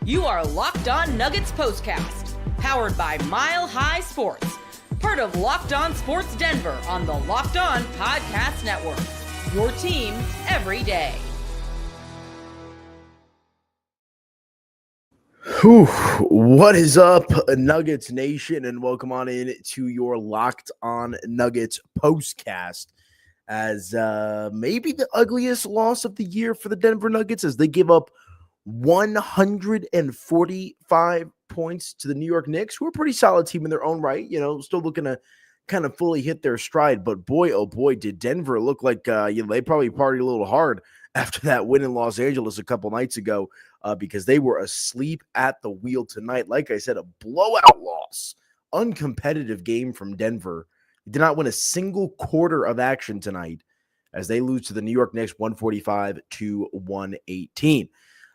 You are Locked On Nuggets POSTCAST, powered by Mile High Sports, part of Locked On Sports Denver on the Locked On Podcast Network. Your team every day. What is up, Nuggets Nation, and welcome on in to your Locked On Nuggets POSTCAST. As maybe the ugliest loss of the year for the Denver Nuggets, as they give up 145 points to the New York Knicks, who are a pretty solid team in their own right, still looking to kind of fully hit their stride. But boy, oh boy, did Denver look like they probably partied a little hard after that win in Los Angeles a couple nights ago, because they were asleep at the wheel tonight. Like I said, a blowout loss, uncompetitive game from Denver. They did not win a single quarter of action tonight as they lose to the New York Knicks 145-118.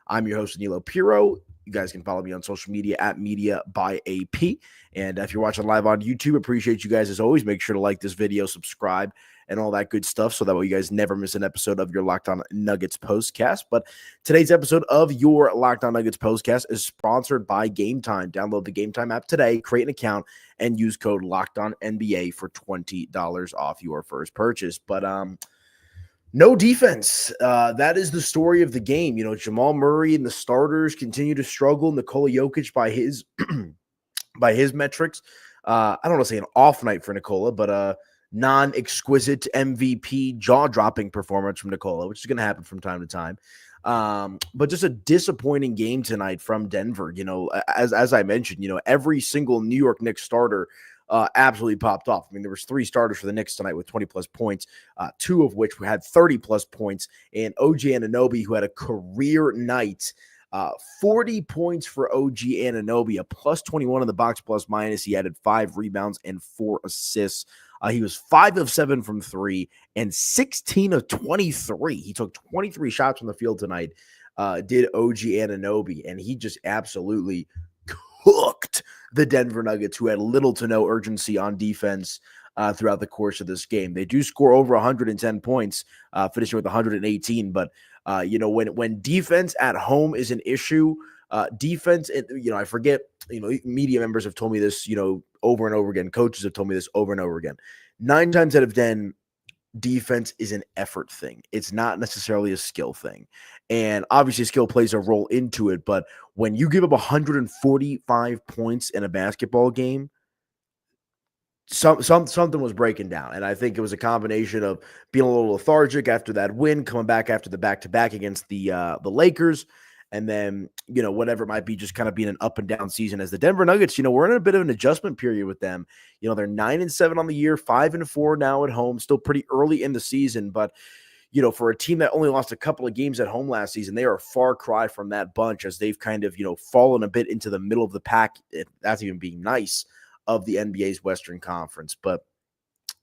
I'm your host, Aniello Piro. You guys can follow me on social media at Media by AP. And if you're watching live on YouTube, appreciate you guys as always. Make sure to like this video, subscribe, and all that good stuff so that way you guys never miss an episode of your Locked On Nuggets POSTCAST. But today's episode of your Locked On Nuggets POSTCAST is sponsored by Game Time. Download the Game Time app today, create an account, and use code LOCKEDONNBA for $20 off your first purchase. But no defense. That is the story of the game. Jamal Murray and the starters continue to struggle. Nikola Jokic, by his by his metrics, I don't want to say an off night for Nikola, but a non-exquisite MVP jaw-dropping performance from Nikola, which is going to happen from time to time. But just a disappointing game tonight from Denver. As I mentioned, every single New York Knicks starter absolutely popped off. I mean, there was 3 starters for the Knicks tonight with 20-plus points, 2 of which had 30-plus points, and OG Anunoby, who had a career night. 40 points for OG Anunoby, a plus 21 in the box plus minus. He added 5 rebounds and 4 assists. He was 5 of 7 from 3 and 16 of 23. He took 23 shots from the field tonight, did OG Anunoby, and he just absolutely cooked the Denver Nuggets, who had little to no urgency on defense throughout the course of this game. They do score over 110 points, finishing with 118. But, when defense at home is an issue, defense, I forget, media members have told me this, over and over again. Coaches have told me this over and over again. 9 times out of 10, defense is an effort thing. It's not necessarily a skill thing. And obviously skill plays a role into it. But when you give up 145 points in a basketball game, something was breaking down. And I think it was a combination of being a little lethargic after that win, coming back after the back-to-back against the Lakers, and then, whatever it might be, just kind of being an up and down season as the Denver Nuggets, we're in a bit of an adjustment period with them. They're 9-7 on the year, 5-4 now at home, still pretty early in the season. But, for a team that only lost a couple of games at home last season, they are a far cry from that bunch as they've kind of, fallen a bit into the middle of the pack. That's even being nice of the NBA's Western Conference. But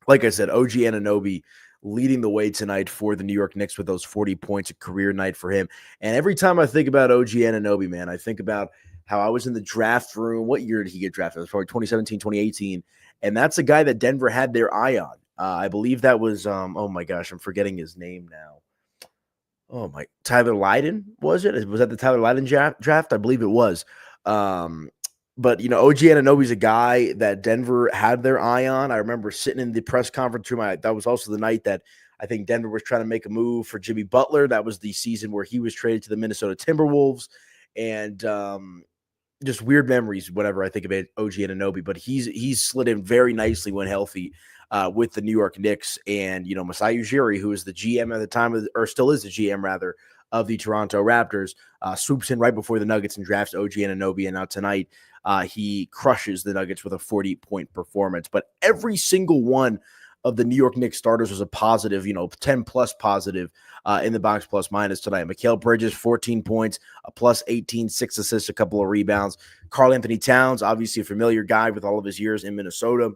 like I said, OG Anunoby leading the way tonight for the New York Knicks with those 40 points, a career night for him. And every time I think about OG Anunoby, man, I think about how I was in the draft room. What year did he get drafted? It was probably 2017, 2018. And that's a guy that Denver had their eye on. I believe that was, oh my gosh, I'm forgetting his name now. Tyler Lydon, was it? Was that the Tyler Lydon draft? I believe it was. But, OG Anunoby's a guy that Denver had their eye on. I remember sitting in the press conference room. That was also the night that I think Denver was trying to make a move for Jimmy Butler. That was the season where he was traded to the Minnesota Timberwolves. And just weird memories whenever I think about OG Anunoby. But he's slid in very nicely when healthy with the New York Knicks. And, Masai Ujiri, who was the GM at the time, or still is the GM, rather, of the Toronto Raptors, swoops in right before the Nuggets and drafts OG Anunoby. And now tonight, he crushes the Nuggets with a 40-point performance. But every single one of the New York Knicks starters was a positive, 10-plus positive in the box plus minus tonight. Mikal Bridges, 14 points, a plus 18, 6 assists, a couple of rebounds. Karl-Anthony Towns, obviously a familiar guy with all of his years in Minnesota.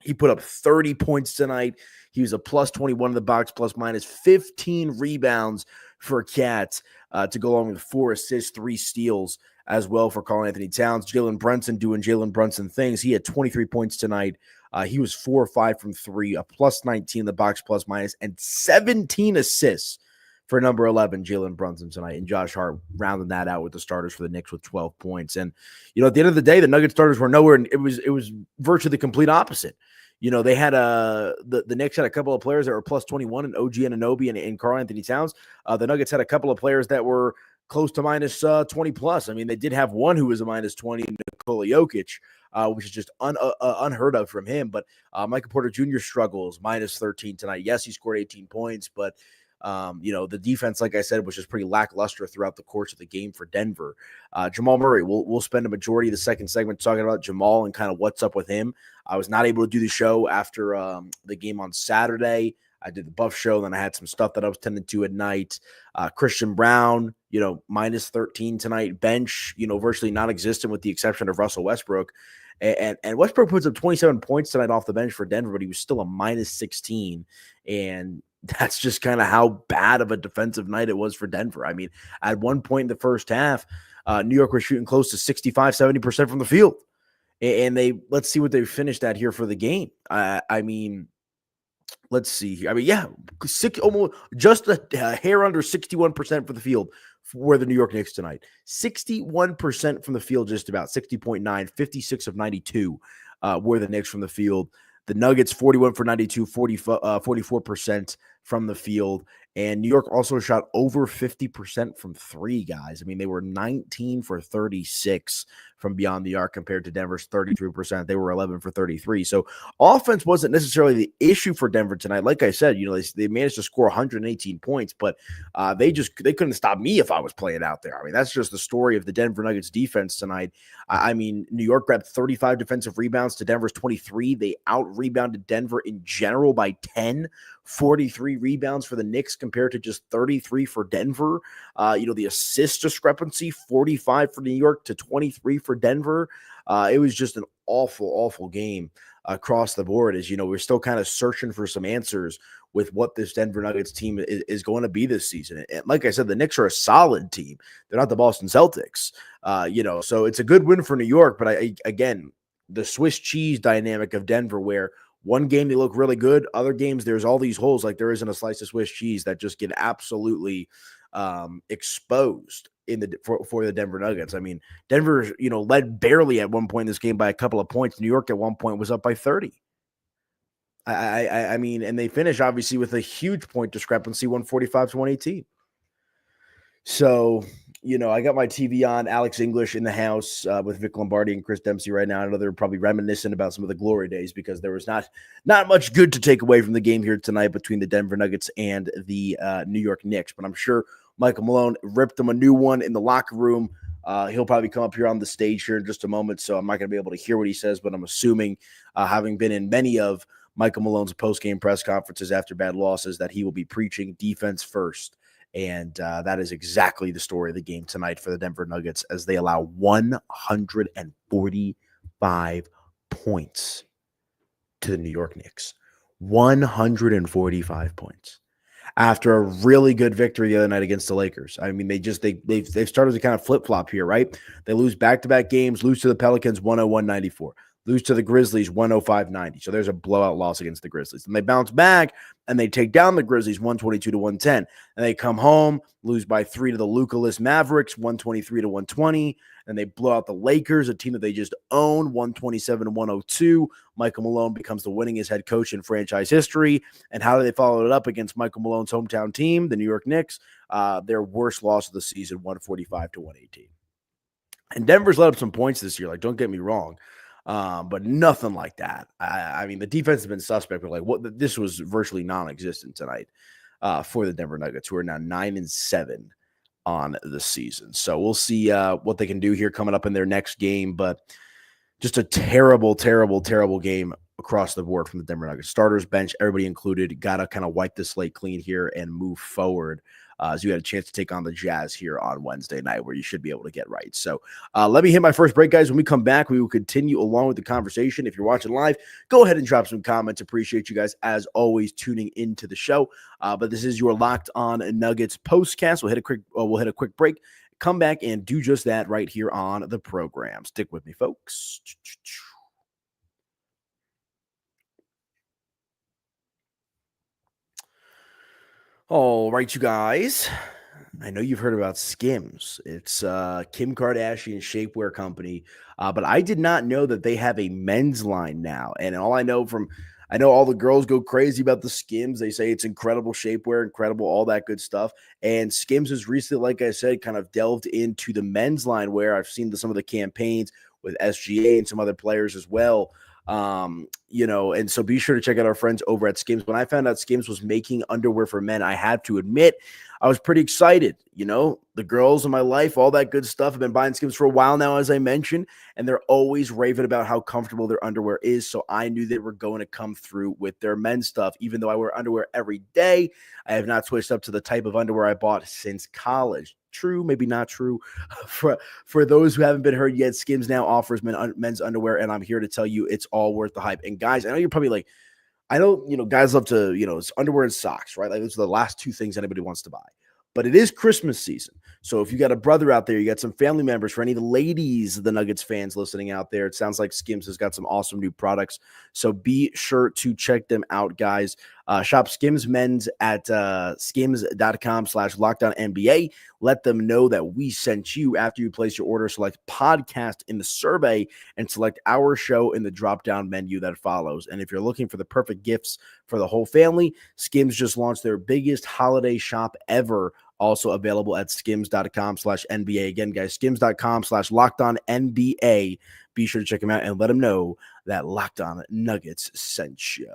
He put up 30 points tonight. He was a plus 21 in the box plus minus, 15 rebounds for Cats to go along with 4 assists, 3 steals as well for Karl-Anthony Towns. Jalen Brunson doing Jalen Brunson things. He had 23 points tonight. He was 4 or 5 from 3, a plus 19 in the box plus minus, and 17 assists for number 11, Jalen Brunson tonight, and Josh Hart rounding that out with the starters for the Knicks with 12 points. And, at the end of the day, the Nuggets starters were nowhere, and it was virtually the complete opposite. They had the Knicks had a couple of players that were plus 21 and OG Anunoby and Karl Anthony Towns. The Nuggets had a couple of players that were close to minus 20 plus. I mean, they did have one who was a minus 20, Nikola Jokic, which is just unheard of from him. But Michael Porter Jr. struggles, minus 13 tonight. Yes, he scored 18 points, but the defense, like I said, was just pretty lackluster throughout the course of the game for Denver. Jamal Murray, we'll spend a majority of the second segment talking about Jamal and kind of what's up with him. I was not able to do the show after the game on Saturday. I did the Buff show, then I had some stuff that I was tending to at night. Christian Brown, minus 13 tonight. Bench, virtually non-existent with the exception of Russell Westbrook. And Westbrook puts up 27 points tonight off the bench for Denver, but he was still a minus 16. And that's just kind of how bad of a defensive night it was for Denver. I mean, at one point in the first half, New York was shooting close to 65, 70% from the field. And let's see what they finished at here for the game. Let's see here. Almost just a hair under 61% for the field for the New York Knicks tonight. 61% from the field, just about 60.9, 56 of 92 were the Knicks from the field. The Nuggets, 41 for 92, 44% from the field. And New York also shot over 50% from three, guys. I mean, they were 19 for 36 from beyond the arc compared to Denver's 33%. They were 11 for 33. So offense wasn't necessarily the issue for Denver tonight. Like I said, they managed to score 118 points, but they couldn't stop me if I was playing out there. I mean, that's just the story of the Denver Nuggets defense tonight. New York grabbed 35 defensive rebounds to Denver's 23. They out-rebounded Denver in general by 10. 43 rebounds for the Knicks compared to just 33 for Denver. The assist discrepancy, 45 for New York to 23 for Denver. It was just an awful, awful game across the board. As we're still kind of searching for some answers with what this Denver Nuggets team is going to be this season. And like I said, the Knicks are a solid team. They're not the Boston Celtics, so it's a good win for New York. But again, the Swiss cheese dynamic of Denver, where one game they look really good, other games there's all these holes, like there isn't a slice of Swiss cheese, that just get absolutely exposed for the Denver Nuggets. I mean, Denver, led barely at one point in this game by a couple of points. New York at one point was up by 30. I mean, and they finish obviously with a huge point discrepancy, 145 to 118. So, I got my TV on, Alex English in the house with Vic Lombardi and Chris Dempsey right now. I know they're probably reminiscent about some of the glory days because there was not much good to take away from the game here tonight between the Denver Nuggets and the New York Knicks. But I'm sure Michael Malone ripped them a new one in the locker room. He'll probably come up here on the stage here in just a moment, so I'm not going to be able to hear what he says, but I'm assuming, having been in many of Michael Malone's post-game press conferences after bad losses, that he will be preaching defense first. And that is exactly the story of the game tonight for the Denver Nuggets, as they allow 145 points to the New York Knicks. 145 points. After a really good victory the other night against the Lakers. I mean, they've started to kind of flip-flop here, right? They lose back-to-back games, lose to the Pelicans 101-94. Lose to the Grizzlies 105-90. So there's a blowout loss against the Grizzlies. And they bounce back and they take down the Grizzlies 122 to 110. And they come home, lose by 3 to the Luka-less Mavericks 123 to 120. And they blow out the Lakers, a team that they just own, 127 to 102. Michael Malone becomes the winningest head coach in franchise history. And how do they follow it up against Michael Malone's hometown team, the New York Knicks? Their worst loss of the season, 145 to 118. And Denver's let up some points this year. Like, don't get me wrong. But nothing like that. I mean, the defense has been suspect, but this was virtually non-existent tonight for the Denver Nuggets, who are now 9-7 on the season. So we'll see what they can do here coming up in their next game. But just a terrible, terrible, terrible game across the board from the Denver Nuggets. Starters, bench, everybody included. Got to kind of wipe the slate clean here and move forward. As you had a chance to take on the Jazz here on Wednesday night, where you should be able to get right. So let me hit my first break, guys. When we come back, we will continue along with the conversation. If you're watching live, go ahead and drop some comments. Appreciate you guys, as always, tuning into the show. But this is your Locked On Nuggets postcast. We'll hit a quick break, come back, and do just that right here on the program. Stick with me, folks. All right, you guys. I know you've heard about Skims. It's Kim Kardashian's shapewear company, but I did not know that they have a men's line now. And I know all the girls go crazy about the Skims. They say it's incredible shapewear, incredible, all that good stuff. And Skims has recently, like I said, kind of delved into the men's line where I've seen some of the campaigns with SGA and some other players as well. And so be sure to check out our friends over at Skims. When I found out Skims was making underwear for men, I have to admit I was pretty excited. The girls in my life, all that good stuff. I've been buying Skims for a while now, as I mentioned, and they're always raving about how comfortable their underwear is. So I knew they were going to come through with their men's stuff. Even though I wear underwear every day, I have not switched up to the type of underwear I bought since college. True, maybe not true. For those who haven't been heard yet, Skims now offers men's underwear, and I'm here to tell you it's all worth the hype. And guys, I know you're probably like, I know, guys love to, it's underwear and socks, right? Like those are the last two things anybody wants to buy. But it is Christmas season. So if you got a brother out there, you got some family members, for any of the ladies, the Nuggets fans listening out there, it sounds like Skims has got some awesome new products. So be sure to check them out, guys. Shop Skims Men's at skims.com/LockedOnNBA. Let them know that we sent you. After you place your order, select podcast in the survey and select our show in the drop-down menu that follows. And if you're looking for the perfect gifts for the whole family, Skims just launched their biggest holiday shop ever, also available at skims.com/NBA. Again, guys, skims.com/LockedOnNBA. Be sure to check them out and let them know that Locked On Nuggets sent you.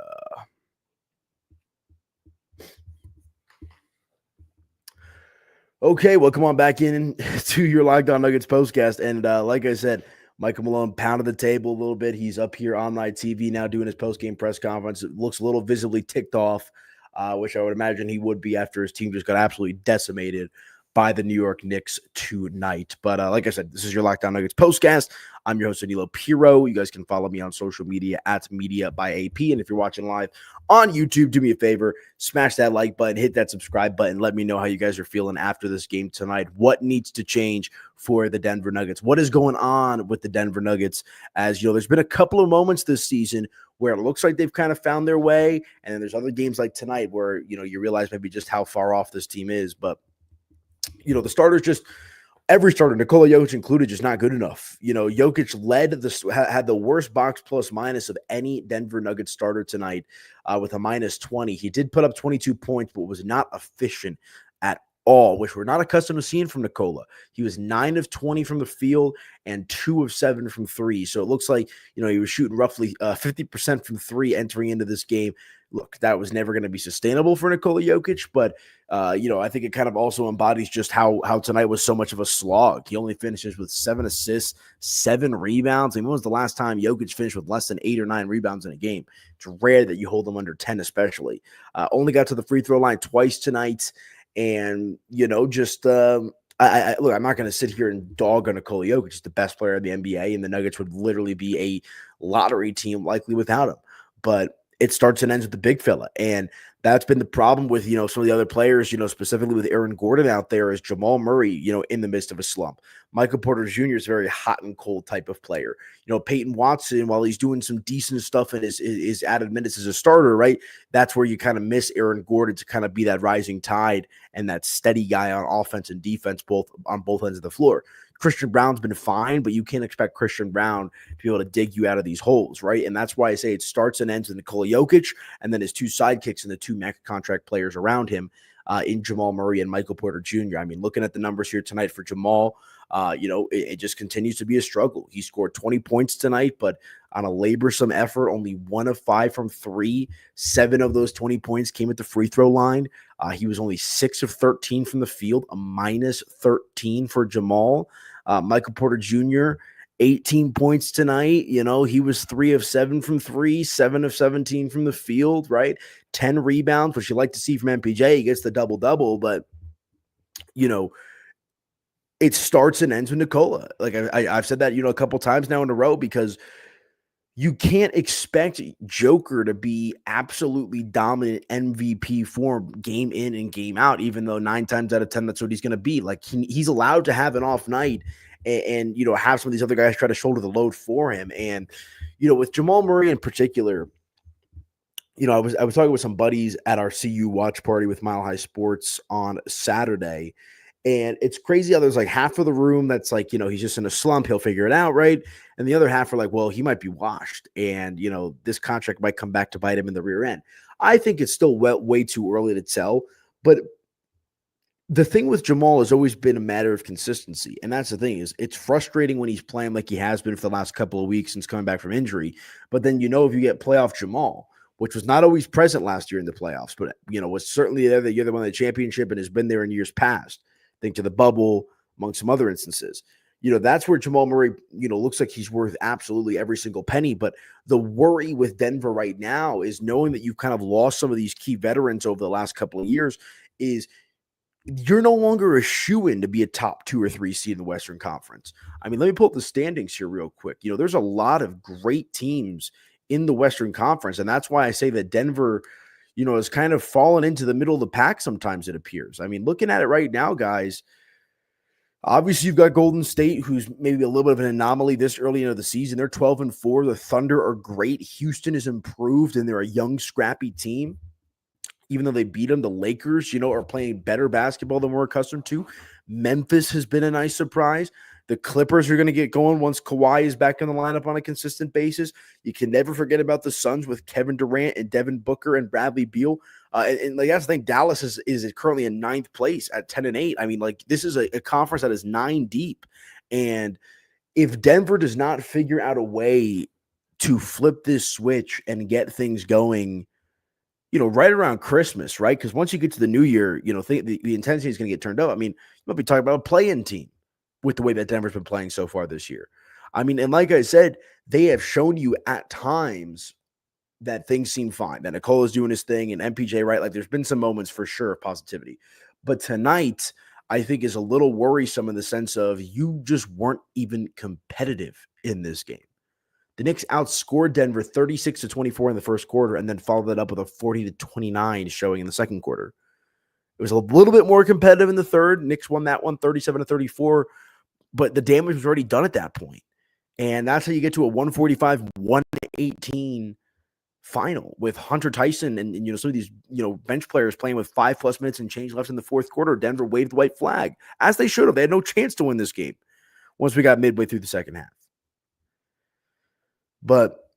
Okay, well, come on back in to your Locked On Nuggets postcast. And like I said, Michael Malone pounded the table a little bit. He's up here on my TV now doing his post-game press conference. It looks a little visibly ticked off, which I would imagine he would be after his team just got absolutely decimated by the New York Knicks tonight. But like I said, this is your Locked On Nuggets postcast. I'm your host, Aniello Piro. You guys can follow me on social media at Media by AP. And if you're watching live on YouTube, do me a favor, smash that like button, hit that subscribe button. Let me know how you guys are feeling after this game tonight. What needs to change for the Denver Nuggets? What is going on with the Denver Nuggets? As you know, there's been a couple of moments this season where it looks like they've kind of found their way. And then there's other games like tonight where, you realize maybe just how far off this team is. But the starters every starter, Nikola Jokic included, just not good enough. Jokic had the worst box plus minus of any Denver Nuggets starter tonight with a -20. He did put up 22 points, but was not efficient at all, which we're not accustomed to seeing from Nikola. He was 9 of 20 from the field and 2 of 7 from three. So it looks like, he was shooting roughly 50% from three entering into this game. Look, that was never going to be sustainable for Nikola Jokic, but I think it kind of also embodies just how tonight was so much of a slog. He only finishes with 7 assists, 7 rebounds. I mean, when was the last time Jokic finished with less than 8 or 9 rebounds in a game? It's rare that you hold them under 10, especially. Only got to the free throw line twice tonight, and I look, I'm not going to sit here and dog on Nikola Jokic. He's the best player in the NBA, and the Nuggets would literally be a lottery team likely without him. But it starts and ends with the big fella. And that's been the problem with, some of the other players, specifically with Aaron Gordon out there, is Jamal Murray, in the midst of a slump. Michael Porter Jr. is a very hot and cold type of player. Peyton Watson, while he's doing some decent stuff in his added minutes as a starter, right? That's where you kind of miss Aaron Gordon to kind of be that rising tide and that steady guy on offense and defense, on both ends of the floor. Christian Brown's been fine, but you can't expect Christian Brown to be able to dig you out of these holes, right? And that's why I say it starts and ends with Nikola Jokic and then his two sidekicks and the two max contract players around him in Jamal Murray and Michael Porter Jr. I mean, looking at the numbers here tonight for Jamal, it just continues to be a struggle. He scored 20 points tonight, but on a laborsome effort, only 1 of 5 from three. 7 of those 20 points came at the free throw line. He was only 6 of 13 from the field, a -13 for Jamal. Michael Porter Jr., 18 points tonight. He was 3 of 7 from three, 7 of 17 from the field, right? 10 rebounds, which you like to see from MPJ. He gets the double-double, but, it starts and ends with Nikola. Like I've said that, a couple times now in a row, because you can't expect Joker to be absolutely dominant MVP form game in and game out, even though 9 times out of 10, that's what he's going to be. Like he's allowed to have an off night and have some of these other guys try to shoulder the load for him. And, with Jamal Murray in particular, I was talking with some buddies at our CU watch party with Mile High Sports on Saturday, and it's crazy how there's like half of the room that's like, he's just in a slump, he'll figure it out, right? And the other half are like, well, he might be washed, and this contract might come back to bite him in the rear end. I think it's still way too early to tell, but the thing with Jamal has always been a matter of consistency. And that's the thing, is it's frustrating when he's playing like he has been for the last couple of weeks since coming back from injury. But then, if you get playoff Jamal, which was not always present last year in the playoffs, but, was certainly there the year they won the championship and has been there in years past. Think to the bubble, among some other instances. That's where Jamal Murray, looks like he's worth absolutely every single penny. But the worry with Denver right now is knowing that you've kind of lost some of these key veterans over the last couple of years is you're no longer a shoo-in to be a top 2 or 3 seed in the Western Conference. I mean, let me pull up the standings here real quick. There's a lot of great teams in the Western Conference, and that's why I say that Denver, has kind of fallen into the middle of the pack sometimes, it appears. I mean, looking at it right now, guys, obviously you've got Golden State, who's maybe a little bit of an anomaly this early into the season. They're 12-4. The Thunder are great. Houston is improved, and they're a young, scrappy team. Even though they beat them, the Lakers, are playing better basketball than we're accustomed to. Memphis has been a nice surprise. The Clippers are going to get going once Kawhi is back in the lineup on a consistent basis. You can never forget about the Suns with Kevin Durant and Devin Booker and Bradley Beal. And that's the thing, Dallas is currently in 9th place at 10-8. I mean, this is a conference that is 9 deep. And if Denver does not figure out a way to flip this switch and get things going, right around Christmas, right? Because once you get to the new year, the intensity is going to get turned up. I mean, you might be talking about a play-in team with the way that Denver's been playing so far this year. I mean, and like I said, they have shown you at times that things seem fine, that Nikola's doing his thing and MPJ, right? Like there's been some moments for sure of positivity. But tonight, I think is a little worrisome in the sense of you just weren't even competitive in this game. The Knicks outscored Denver 36-24 in the first quarter and then followed that up with a 40-29 showing in the second quarter. It was a little bit more competitive in the third. Knicks won that one 37-34, but the damage was already done at that point. And that's how you get to a 145-118 final with Hunter Tyson and some of these bench players playing with 5+ minutes and change left in the fourth quarter. Denver waved the white flag, as they should have. They had no chance to win this game once we got midway through the second half. But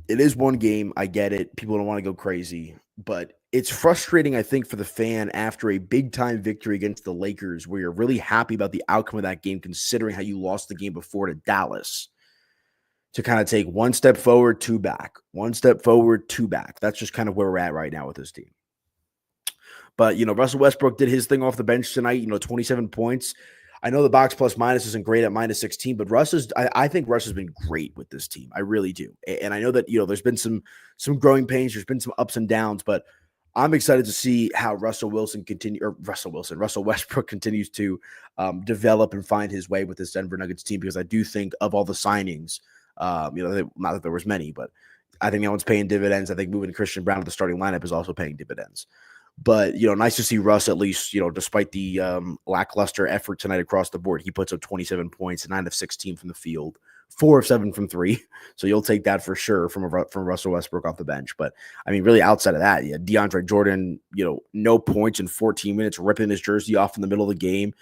it is one game. I get it. People don't want to go crazy. But it's frustrating, I think, for the fan after a big-time victory against the Lakers where you're really happy about the outcome of that game considering how you lost the game before to Dallas, to kind of take one step forward, 2 back. One step forward, 2 back. That's just kind of where we're at right now with this team. But, Russell Westbrook did his thing off the bench tonight, 27 points. I know the box plus minus isn't great at -16, but I think Russ has been great with this team. I really do. And I know that, there's been some growing pains. There's been some ups and downs, but I'm excited to see how Russell Westbrook continues to develop and find his way with this Denver Nuggets team, because I do think of all the signings, not that there was many, but I think that one's paying dividends. I think moving Christian Brown to the starting lineup is also paying dividends. But, nice to see Russ at least, despite the lackluster effort tonight across the board, he puts up 27 points, 9 of 16 from the field, 4 of 7 from 3. So you'll take that for sure from Russell Westbrook off the bench. But, I mean, really outside of that, DeAndre Jordan, no points in 14 minutes, ripping his jersey off in the middle of the game.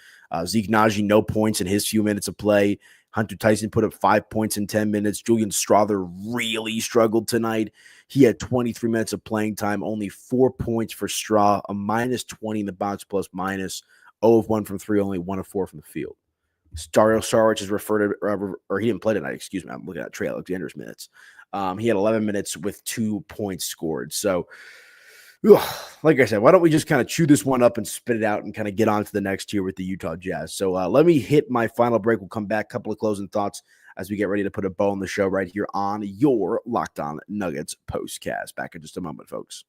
Zeke Naji, no points in his few minutes of play. Hunter Tyson put up 5 points in 10 minutes. Julian Strother really struggled tonight. He had 23 minutes of playing time, only 4 points for Straw, a -20 in the box plus minus, 0 of 1 from 3, only 1 of 4 from the field. Dario Saric is referred to, or he didn't play tonight, excuse me. I'm looking at Trey Alexander's minutes. He had 11 minutes with 2 points scored. So, like I said, why don't we just kind of chew this one up and spit it out and kind of get on to the next tier with the Utah Jazz. So let me hit my final break. We'll come back, a couple of closing thoughts as we get ready to put a bow on the show right here on your Locked On Nuggets postcast. Back in just a moment, folks.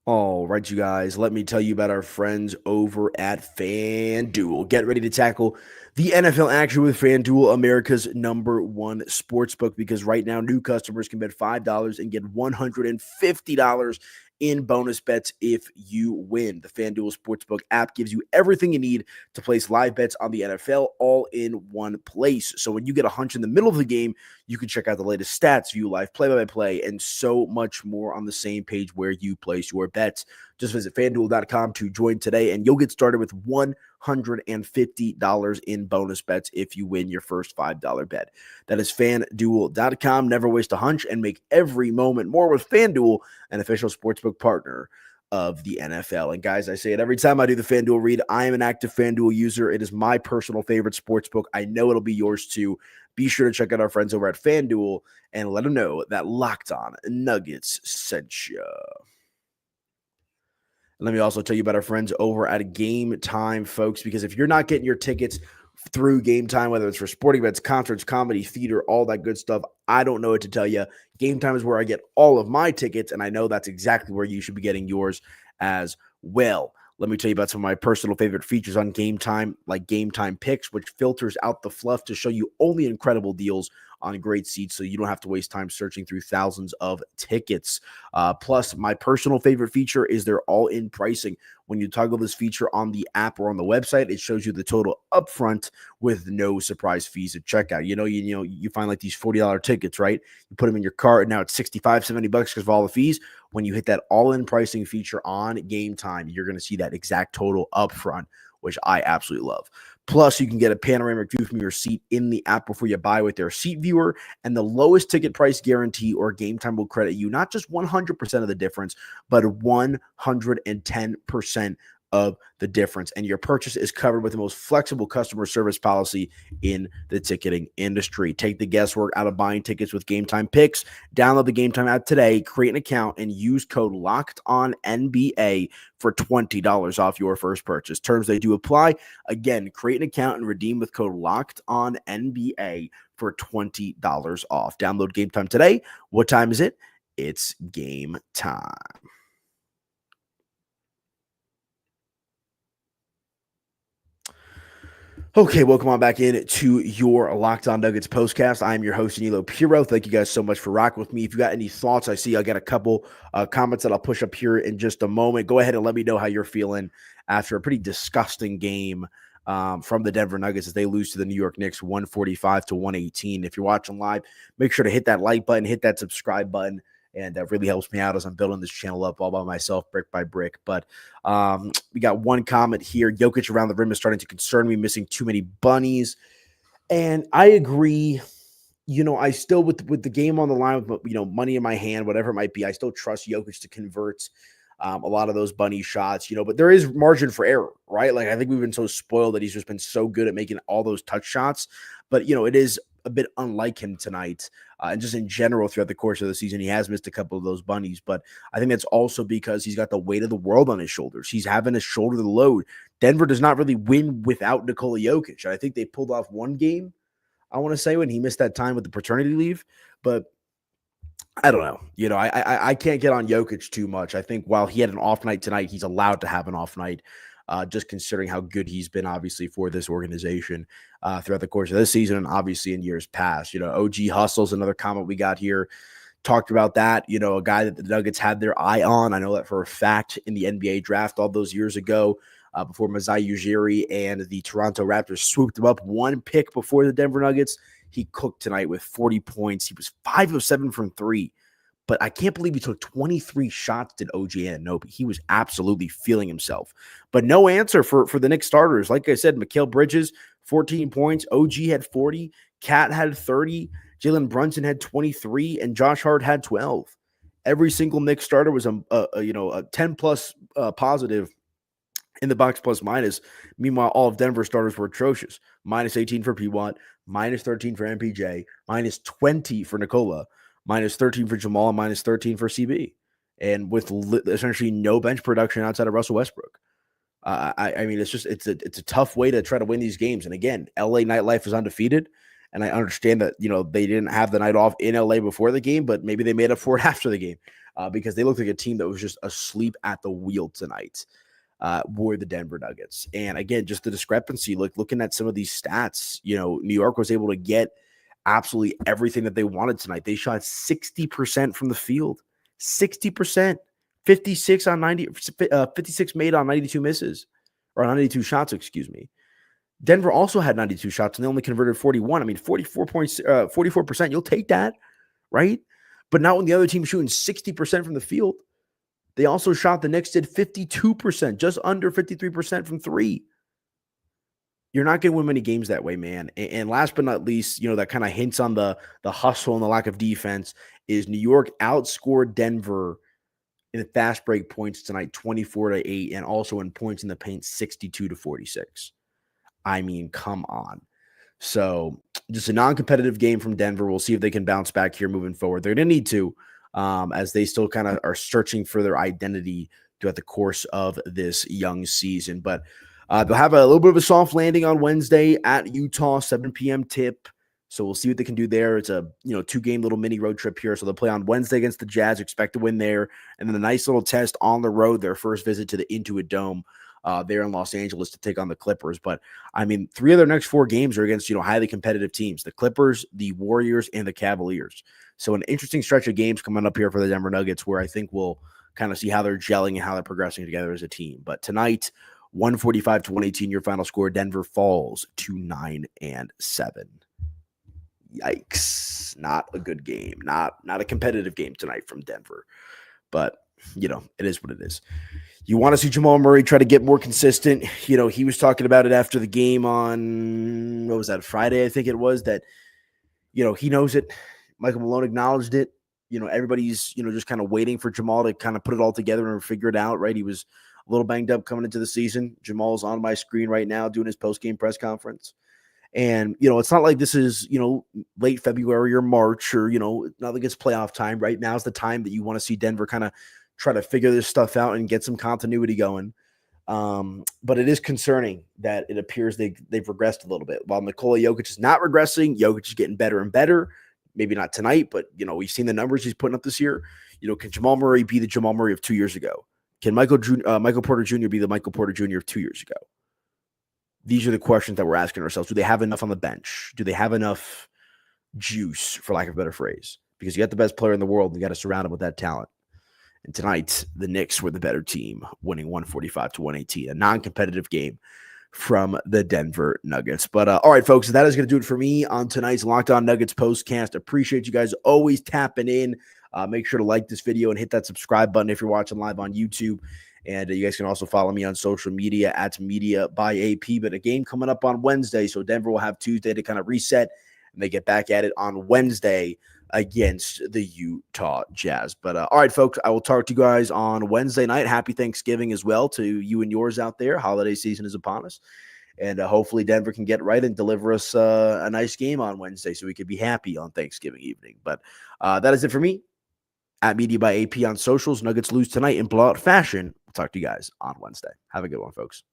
All right, you guys, let me tell you about our friends over at FanDuel. Get ready to tackle the NFL action with FanDuel, America's #1 sportsbook, because right now new customers can bet $5 and get $150 in bonus bets if you win. The FanDuel Sportsbook app gives you everything you need to place live bets on the NFL all in one place. So when you get a hunch in the middle of the game, you can check out the latest stats, view live play-by-play, and so much more on the same page where you place your bets. Just visit FanDuel.com to join today, and you'll get started with $150 in bonus bets if you win your first $5 bet. That is FanDuel.com. Never waste a hunch and make every moment more with FanDuel, an official sportsbook partner of the NFL. And guys, I say it every time I do the FanDuel read. I am an active FanDuel user. It is my personal favorite sportsbook. I know it'll be yours too. Be sure to check out our friends over at FanDuel and let them know that Locked On Nuggets sent you. Let me also tell you about our friends over at Game Time, folks, because if you're not getting your tickets through Game Time, whether it's for sporting events, concerts, comedy, theater, all that good stuff, I don't know what to tell you. Game Time is where I get all of my tickets, and I know that's exactly where you should be getting yours as well. Let me tell you about some of my personal favorite features on Game Time, like Game Time Picks, which filters out the fluff to show you only incredible deals on great seats so you don't have to waste time searching through thousands of tickets. Plus, my personal favorite feature is their all-in pricing. When you toggle this feature on the app or on the website, it shows you the total upfront with no surprise fees at checkout. You find like these $40 tickets, right? You put them in your cart, and now it's $65, $70 because of all the fees. When you hit that all-in pricing feature on Game Time, you're going to see that exact total upfront, which I absolutely love. Plus, you can get a panoramic view from your seat in the app before you buy with their seat viewer, and the lowest ticket price guarantee or Game Time will credit you not just 100% of the difference, but 110% of the difference. And your purchase is covered with the most flexible customer service policy in the ticketing industry. Take the guesswork out of buying tickets with Game Time Picks. Download the Game Time app today, create an account, and use code LOCKEDONNBA for $20 off your first purchase. Terms they do apply. Again, create an account and redeem with code LOCKEDONNBA for $20 off. Download Game Time today. What time is it? It's game time. Okay, welcome on back in to your Locked On Nuggets postcast. I'm your host, Aniello Piro. Thank you guys so much for rocking with me. If you got any thoughts, I see I got a couple comments that I'll push up here in just a moment. Go ahead and let me know how you're feeling after a pretty disgusting game from the Denver Nuggets as they lose to the New York Knicks 145-118. If you're watching live, make sure to hit that like button, hit that subscribe button. And that really helps me out as I'm building this channel up all by myself, brick by brick. But we got one comment here. Jokic around the rim is starting to concern me, missing too many bunnies. And I agree. I still, with the game on the line, with money in my hand, whatever it might be, I still trust Jokic to convert a lot of those bunny shots, but there is margin for error, right? Like, I think we've been so spoiled that he's just been so good at making all those touch shots. But, it is a bit unlike him tonight. And just in general, throughout the course of the season, he has missed a couple of those bunnies. But I think that's also because he's got the weight of the world on his shoulders. He's having to shoulder the load. Denver does not really win without Nikola Jokic. I think they pulled off one game, I want to say, when he missed that time with the paternity leave. But I don't know. I can't get on Jokic too much. I think while he had an off night tonight, he's allowed to have an off night. Just considering how good he's been, obviously, for this organization throughout the course of this season and obviously in years past. OG Hustle's another comment we got here. Talked about that, a guy that the Nuggets had their eye on. I know that for a fact in the NBA draft all those years ago before Masai Ujiri and the Toronto Raptors swooped him up one pick before the Denver Nuggets. He cooked tonight with 40 points. He was 5 of 7 from 3. But I can't believe he took 23 shots, did OG Anunoby. He was absolutely feeling himself. But no answer for the Knicks starters. Like I said, Mikal Bridges, 14 points. OG had 40. Cat had 30. Jalen Brunson had 23. And Josh Hart had 12. Every single Knicks starter was a 10-plus positive in the box plus minus. Meanwhile, all of Denver starters were atrocious. Minus 18 for P-Watt, minus 13 for MPJ, minus 20 for Nikola, minus 13 for Jamal, and minus 13 for CB. And with essentially no bench production outside of Russell Westbrook. I mean, it's a tough way to try to win these games. And again, LA nightlife is undefeated. And I understand that, they didn't have the night off in LA before the game, but maybe they made up for it after the game because they looked like a team that was just asleep at the wheel tonight. Were the Denver Nuggets. And again, just the discrepancy, looking at some of these stats, New York was able to get absolutely everything that they wanted tonight. They shot 60% from the field, 60%, 56 on 90, 56 made on 92 misses, or 92 shots, excuse me. Denver also had 92 shots, and they only converted 41. I mean, 44%, you'll take that, right? But not when the other team's shooting 60% from the field. They also shot, the Knicks did 52%, just under 53% from three. You're not going to win many games that way, man. And last but not least, that kind of hints on the hustle and the lack of defense is New York outscored Denver in fast break points tonight, 24-8, and also in points in the paint, 62-46. I mean, come on. So just a non-competitive game from Denver. We'll see if they can bounce back here moving forward. They're going to need to, as they still kind of are searching for their identity throughout the course of this young season. But they'll have a little bit of a soft landing on Wednesday at Utah, 7 p.m. tip. So we'll see what they can do there. It's a 2-game little mini road trip here. So they'll play on Wednesday against the Jazz, expect to win there. And then a nice little test on the road, their first visit to the Intuit Dome there in Los Angeles to take on the Clippers. But I mean, 3 of their next 4 games are against, highly competitive teams, the Clippers, the Warriors, and the Cavaliers. So an interesting stretch of games coming up here for the Denver Nuggets, where I think we'll kind of see how they're gelling and how they're progressing together as a team. But tonight, 145-118, your final score. Denver falls to 9-7. Yikes. Not a good game. Not a competitive game tonight from Denver. But, it is what it is. You want to see Jamal Murray try to get more consistent. He was talking about it after the game on, what was that, Friday, I think it was, that, he knows it. Michael Malone acknowledged it. Everybody's, just kind of waiting for Jamal to kind of put it all together and figure it out, right? He was a little banged up coming into the season. Jamal's on my screen right now doing his post-game press conference. And, it's not like this is, late February or March or, not like it's playoff time. Right now is the time that you want to see Denver kind of try to figure this stuff out and get some continuity going. But it is concerning that it appears they've regressed a little bit. While Nikola Jokic is not regressing, Jokic is getting better and better. Maybe not tonight, but, we've seen the numbers he's putting up this year. Can Jamal Murray be the Jamal Murray of 2 years ago? Can Michael Porter Jr. be the Michael Porter Jr. of 2 years ago? These are the questions that we're asking ourselves. Do they have enough on the bench? Do they have enough juice, for lack of a better phrase? Because you got the best player in the world, and you got to surround him with that talent. And tonight, the Knicks were the better team, winning 145-118, a non-competitive game from the Denver Nuggets. But all right, folks, that is going to do it for me on tonight's Locked On Nuggets postcast. Appreciate you guys always tapping in. Make sure to like this video and hit that subscribe button if you're watching live on YouTube. And you guys can also follow me on social media at Media by AP. But a game coming up on Wednesday, so Denver will have Tuesday to kind of reset, and they get back at it on Wednesday against the Utah Jazz. But all right, folks, I will talk to you guys on Wednesday night. Happy Thanksgiving as well to you and yours out there. Holiday season is upon us. And hopefully Denver can get right and deliver us a nice game on Wednesday so we could be happy on Thanksgiving evening. But that is it for me. At Media by AP on socials. Nuggets lose tonight in blowout fashion. We'll talk to you guys on Wednesday. Have a good one, folks.